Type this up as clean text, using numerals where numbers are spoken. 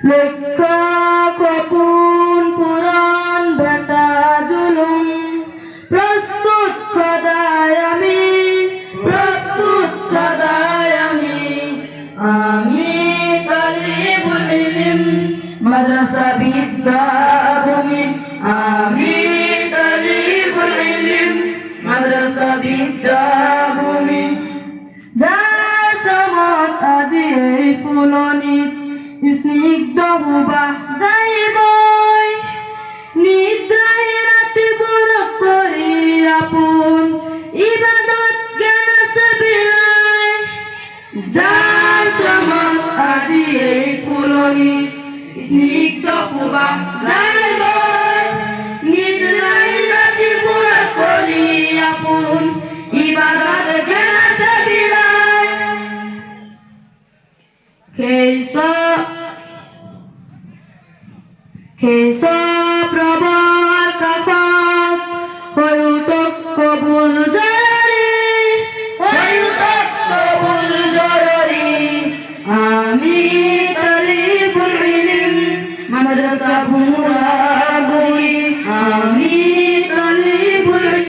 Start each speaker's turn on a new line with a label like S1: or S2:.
S1: লক্ষ কপুন পুরাণ ভেটা জুলুম প্রস্তুত খোদায় আমি প্রস্তুত খোদায় আমি তালিবুল ইলম মাদ্রাসা বিদ্যাভূমি আমি তালিবুল ইলম মাদ্রাসা বিদ্যাভূমি যার সমত আজি এই ফুলনিত স্নিগ্ধ হুবাহ যাইবই নিদ্রায় রাতি বড় করি আপন ইবাদত জ্ঞান আছে বিলাই যার সমত আজি এই ফুলনিত স্নিগ্ধ হুবাহ যাইবই নিদ্রায় রাতি বড় করি আপন ইবাদত জ্ঞান আছে বিলাই খেসা প্রবল কাফাত হয়ুতক কবুল জরুরি আমি তালিবুল ইলম মাদ্রাসা